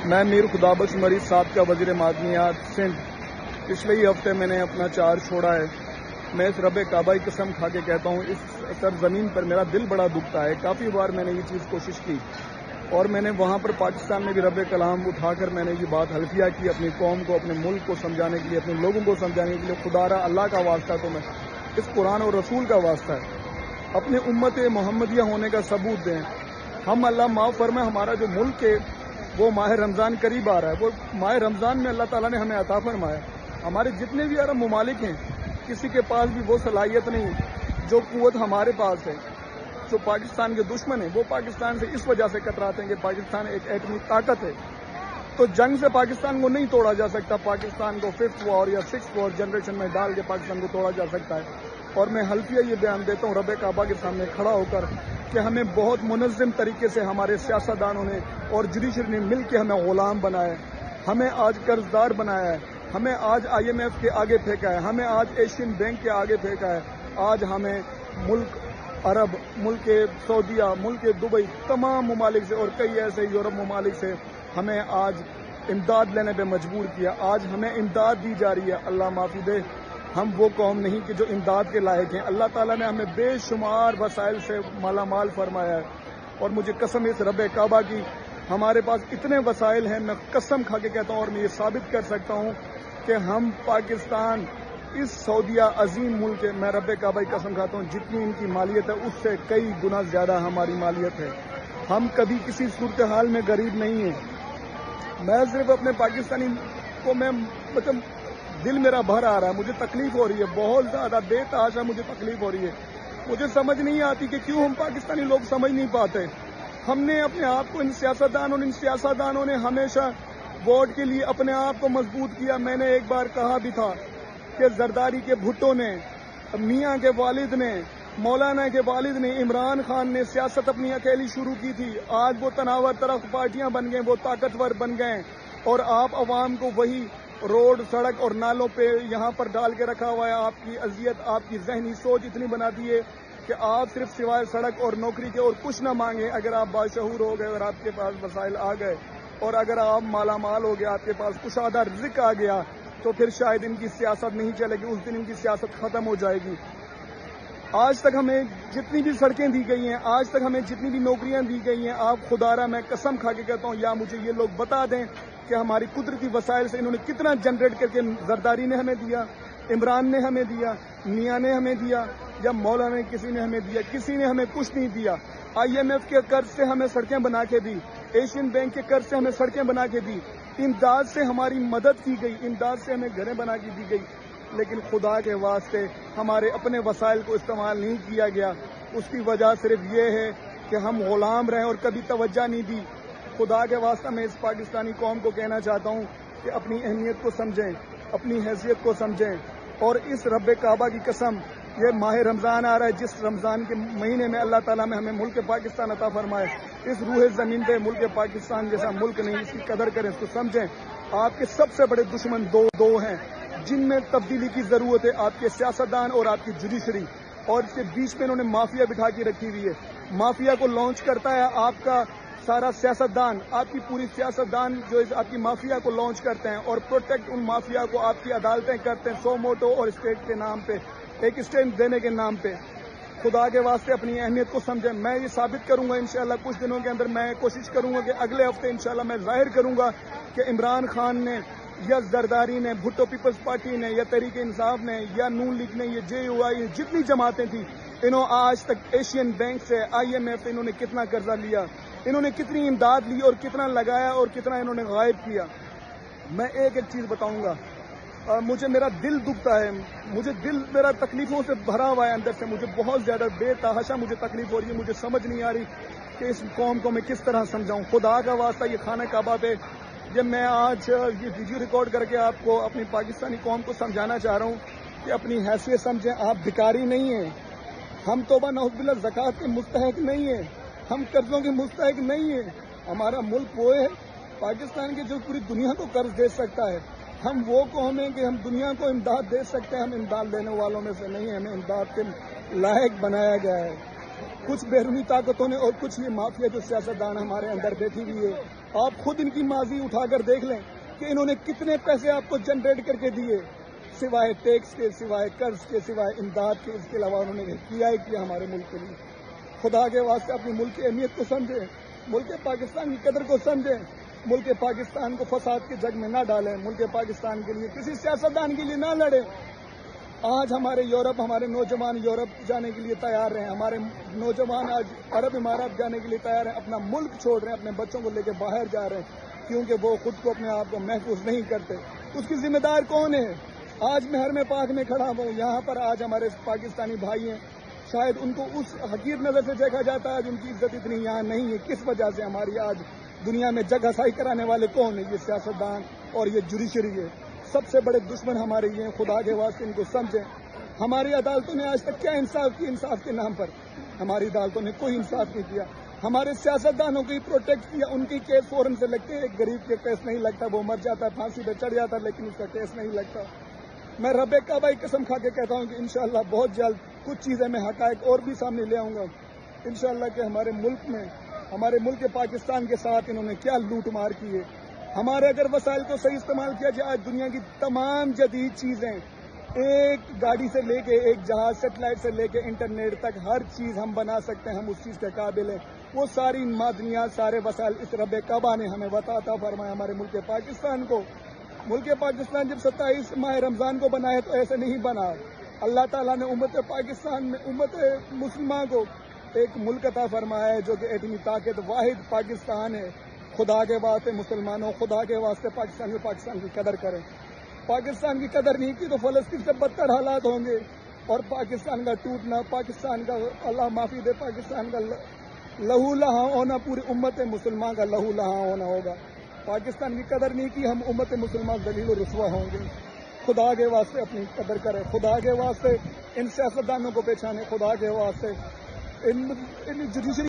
میں میر خدابخش مریض صاحب کا وزیر معدنیات سندھ پچھلے ہی ہفتے میں نے اپنا چارج چھوڑا ہے۔ میں اس رب کعبہ کی قسم کھا کے کہتا ہوں، اس سرزمین پر میرا دل بڑا دکھتا ہے۔ کافی بار میں نے یہ چیز کوشش کی اور میں نے وہاں پر پاکستان میں بھی رب کلام اٹھا کر میں نے یہ بات حلفیہ کی اپنی قوم کو، اپنے ملک کو سمجھانے کے لیے، اپنے لوگوں کو سمجھانے کے لیے۔ خدا را اللہ کا واسطہ تو میں اس قرآن اور رسول کا واسطہ ہے، اپنے امت محمدیہ ہونے کا ثبوت دیں۔ ہم اللہ معاف فرمائے، ہمارا جو ملک ہے وہ ماہ رمضان قریب آ رہا ہے، وہ ماہ رمضان میں اللہ تعالیٰ نے ہمیں عطا فرمایا۔ ہمارے جتنے بھی عرب ممالک ہیں کسی کے پاس بھی وہ صلاحیت نہیں جو قوت ہمارے پاس ہے۔ جو پاکستان کے دشمن ہیں وہ پاکستان سے اس وجہ سے کتراتے ہیں کہ پاکستان ایک ایٹمی طاقت ہے، تو جنگ سے پاکستان کو نہیں توڑا جا سکتا۔ پاکستان کو 5th وار یا 6th وار جنریشن میں ڈال کے پاکستان کو توڑا جا سکتا ہے۔ اور میں حلفیہ یہ بیان دیتا ہوں رب کعبہ کے سامنے کھڑا ہو کر کہ ہمیں بہت منظم طریقے سے ہمارے سیاستدانوں نے اور جوڈیشری نے مل کے ہمیں غلام بنایا ہے، ہمیں آج قرض دار بنایا ہے، ہمیں آج IMF کے آگے پھینکا ہے، ہمیں آج ایشین بینک کے آگے پھینکا ہے۔ آج ہمیں ملک عرب، ملک سعودیہ، ملک دبئی، تمام ممالک سے اور کئی ایسے یورپ ممالک سے ہمیں آج امداد لینے پہ مجبور کیا۔ آج ہمیں امداد دی جا رہی ہے۔ اللہ معافی دے، ہم وہ قوم نہیں کہ جو امداد کے لائق ہیں۔ اللہ تعالیٰ نے ہمیں بے شمار وسائل سے مالا مال فرمایا ہے، اور مجھے قسم اس رب کعبہ کی ہمارے پاس اتنے وسائل ہیں، میں قسم کھا کے کہتا ہوں اور میں یہ ثابت کر سکتا ہوں کہ ہم پاکستان اس سعودیہ عظیم ملک ہے، میں رب کعبہ کی قسم کھاتا ہوں جتنی ان کی مالیت ہے اس سے کئی گنا زیادہ ہماری مالیت ہے۔ ہم کبھی کسی صورتحال میں غریب نہیں ہیں۔ میں صرف اپنے پاکستانی کو مطلب دل میرا بھر آ رہا ہے، مجھے تکلیف ہو رہی ہے، بہت زیادہ بے تحاشا مجھے تکلیف ہو رہی ہے۔ مجھے سمجھ نہیں آتی کہ کیوں ہم پاکستانی لوگ سمجھ نہیں پاتے۔ ہم نے اپنے آپ کو ان سیاستدانوں نے ہمیشہ ووٹ کے لیے اپنے آپ کو مضبوط کیا۔ میں نے ایک بار کہا بھی تھا کہ زرداری کے بھٹو نے، میاں کے والد نے، مولانا کے والد نے، عمران خان نے سیاست اپنی اکیلی شروع کی تھی۔ آج وہ تناور طرف پارٹیاں بن گئے، وہ طاقتور بن گئے، اور آپ عوام کو وہی روڈ، سڑک اور نالوں پہ یہاں پر ڈال کے رکھا ہوا ہے۔ آپ کی اذیت، آپ کی ذہنی سوچ اتنی بنا دی ہے کہ آپ صرف سوائے سڑک اور نوکری کے اور کچھ نہ مانگیں۔ اگر آپ باشعور ہو گئے، اگر آپ کے پاس وسائل آ گئے، اور اگر آپ مالا مال ہو گئے، آپ کے پاس کشادہ رزق آ گیا، تو پھر شاید ان کی سیاست نہیں چلے گی، اس دن ان کی سیاست ختم ہو جائے گی۔ آج تک ہمیں جتنی بھی سڑکیں دی گئی ہیں، آج تک ہمیں جتنی بھی نوکریاں دی گئی ہیں، آپ خدا را میں قسم کھا کے کہتا ہوں، یا مجھے یہ لوگ بتا دیں کہ ہماری قدرتی وسائل سے انہوں نے کتنا جنریٹ کر کے زرداری نے ہمیں دیا، عمران نے ہمیں دیا، میاں نے ہمیں دیا، یا مولانا نے کسی نے ہمیں دیا؟ کسی نے ہمیں کچھ نہیں دیا۔ IMF کے قرض سے ہمیں سڑکیں بنا کے دی، ایشین بینک کے قرض سے ہمیں سڑکیں بنا کے دی، امداد سے ہماری مدد کی گئی، امداد سے ہمیں گھریں بنا کے دی گئی، لیکن خدا کے واسطے ہمارے اپنے وسائل کو استعمال نہیں کیا گیا۔ اس کی وجہ صرف یہ ہے کہ ہم غلام رہے اور کبھی توجہ نہیں دی۔ خدا کے واسطہ میں اس پاکستانی قوم کو کہنا چاہتا ہوں کہ اپنی اہمیت کو سمجھیں، اپنی حیثیت کو سمجھیں، اور اس رب کعبہ کی قسم، یہ ماہ رمضان آ رہا ہے، جس رمضان کے مہینے میں اللہ تعالیٰ نے ہمیں ملک پاکستان عطا فرمائے، اس روح زمین پہ ملک پاکستان جیسا ملک نہیں، اس کی قدر کریں، اس کو سمجھیں۔ آپ کے سب سے بڑے دشمن دو ہیں جن میں تبدیلی کی ضرورت ہے، آپ کے سیاستدان اور آپ کی جوڈیشری، اور اس کے بیچ میں انہوں نے مافیا بٹھا کے رکھی ہوئی ہے۔ مافیا کو لانچ کرتا ہے آپ کا سارا سیاستدان، آپ کی پوری سیاستدان جو آپ کی مافیا کو لانچ کرتے ہیں، اور پروٹیکٹ ان مافیا کو آپ کی عدالتیں کرتے ہیں، سو موٹو اور اسٹیٹ کے نام پہ، ایک اسٹیٹ دینے کے نام پہ۔ خدا کے واسطے اپنی اہمیت کو سمجھیں۔ میں یہ ثابت کروں گا انشاءاللہ کچھ دنوں کے اندر، میں کوشش کروں گا کہ اگلے ہفتے انشاءاللہ میں ظاہر کروں گا کہ عمران خان نے، یا زرداری نے، بھٹو پیپلز پارٹی نے، یا تحریک انصاف نے، یا نون لیگ نے، یہ JUI، جتنی جماعتیں تھیں، انہوں آج تک ایشین بینک سے، IMF سے انہوں نے کتنا قرضہ لیا، انہوں نے کتنی امداد لی اور کتنا لگایا اور کتنا انہوں نے غائب کیا۔ میں ایک چیز بتاؤں گا، مجھے میرا دل دکھتا ہے، مجھے دل میرا تکلیفوں سے بھرا ہوا ہے اندر سے، مجھے بہت زیادہ بے تحاشا مجھے تکلیف ہو رہی ہے، مجھے سمجھ نہیں آ رہی کہ اس قوم کو میں کس طرح سمجھاؤں۔ خدا کا واسطہ یہ خانہ کعبہ پہ جب میں آج یہ ویڈیو ریکارڈ کر کے آپ کو اپنی پاکستانی قوم کو سمجھانا چاہ رہا ہوں کہ اپنی حیثیت سمجھیں، آپ بھکاری نہیں ہیں، ہم توبہ نعوذ باللہ زکوٰۃ کے مستحق نہیں ہیں، ہم قرضوں کے مستحق نہیں ہیں۔ ہمارا ملک وہ ہے پاکستان کے جو پوری دنیا کو قرض دے سکتا ہے۔ ہم وہ قوم ہیں کہ ہم دنیا کو امداد دے سکتے ہیں، ہم امداد دینے والوں میں سے نہیں ہیں، ہمیں امداد کے لائق بنایا گیا ہے۔ کچھ بیرونی طاقتوں نے اور کچھ یہ مافیا جو سیاستدان ہمارے اندر بیٹھی ہوئی ہے، آپ خود ان کی ماضی اٹھا کر دیکھ لیں کہ انہوں نے کتنے پیسے آپ کو جنریٹ کر کے دیے، سوائے ٹیکس کے، سوائے قرض کے، سوائے امداد کے، اس کے علاوہ انہوں نے کیا ہی کیا ہمارے ملک کے لیے۔ خدا کے واسطے اپنے ملک کی اہمیت کو سمجھیں، ملک پاکستان کی قدر کو سمجھیں، ملک پاکستان کو فساد کے جگ میں نہ ڈالیں، ملک پاکستان کے لیے کسی سیاستدان کے لیے نہ لڑیں۔ آج ہمارے نوجوان یورپ جانے کے لیے تیار ہیں، ہمارے نوجوان آج عرب امارات جانے کے لیے تیار ہیں، اپنا ملک چھوڑ رہے ہیں، اپنے بچوں کو لے کے باہر جا رہے ہیں، کیونکہ وہ خود کو اپنے آپ کو محفوظ نہیں کرتے۔ اس کی ذمہ دار کون ہے؟ آج میں حرم پاک میں کھڑا ہوں، یہاں پر آج ہمارے پاکستانی بھائی ہیں، شاید ان کو اس حقیر نظر سے دیکھا جاتا ہے، آج ان کی عزت اتنی یہاں نہیں ہے۔ کس وجہ سے؟ ہماری آج دنیا میں جگہ سائی کرانے والے کون ہیں؟ یہ سیاستدان اور یہ جوڈیشری ہے۔ سب سے بڑے دشمن ہمارے یہ ہیں، خدا کے واسطے ان کو سمجھیں۔ ہماری عدالتوں نے آج تک کیا انصاف کی؟ انصاف کے نام پر ہماری عدالتوں نے کوئی انصاف نہیں کیا۔ ہمارے سیاستدانوں کو ہی پروٹیکٹ کیا، ان کی کیس فوراً سے لگتے ہیں، ایک غریب کے کیس نہیں لگتا، وہ مر جاتا ہے، پھانسی پہ چڑھ جاتا ہے، لیکن اس کا کیس نہیں لگتا۔ میں رب کعبہ کی قسم کھا کے کہتا ہوں کہ انشاءاللہ بہت جلد کچھ چیزیں میں حقائق اور بھی سامنے لے آؤں گا انشاءاللہ کہ ہمارے ملک میں، ہمارے ملک پاکستان کے ساتھ انہوں نے کیا لوٹ مار کی ہے۔ ہمارے اگر وسائل کو صحیح استعمال کیا جائے، آج دنیا کی تمام جدید چیزیں، ایک گاڑی سے لے کے ایک جہاز، سیٹلائٹ سے لے کے انٹرنیٹ تک، ہر چیز ہم بنا سکتے ہیں، ہم اس چیز کے قابل ہیں۔ وہ ساری معدنیات، سارے وسائل اس رب کعبہ نے ہمیں عطا فرمایا ہمارے ملک پاکستان کو۔ ملک پاکستان جب 27 ماہ رمضان کو بنا ہے تو ایسے نہیں بنا۔ اللہ تعالیٰ نے امت پاکستان میں، امت مسلمہ کو ایک ملک عطا فرمایا ہے جو کہ ایٹمی طاقت واحد پاکستان ہے۔ خدا کے واسطے مسلمانوں، خدا کے واسطے پاکستان کی قدر کریں۔ پاکستان کی قدر نہیں کی تو فلسطین سے بدتر حالات ہوں گے، اور پاکستان کا ٹوٹنا، پاکستان کا اللہ معافی دے، پاکستان کا لہو لہاں ہونا، پوری امت مسلمان کا لہو لہاں ہونا ہوگا۔ پاکستان کی قدر نہیں کی، ہم امت مسلمان ذلیل و رسوا ہوں گے۔ خدا کے واسطے اپنی قدر کریں، خدا کے واسطے ان سیاستدانوں کو پہچانے، خدا کے واسطے ان جوڈیشری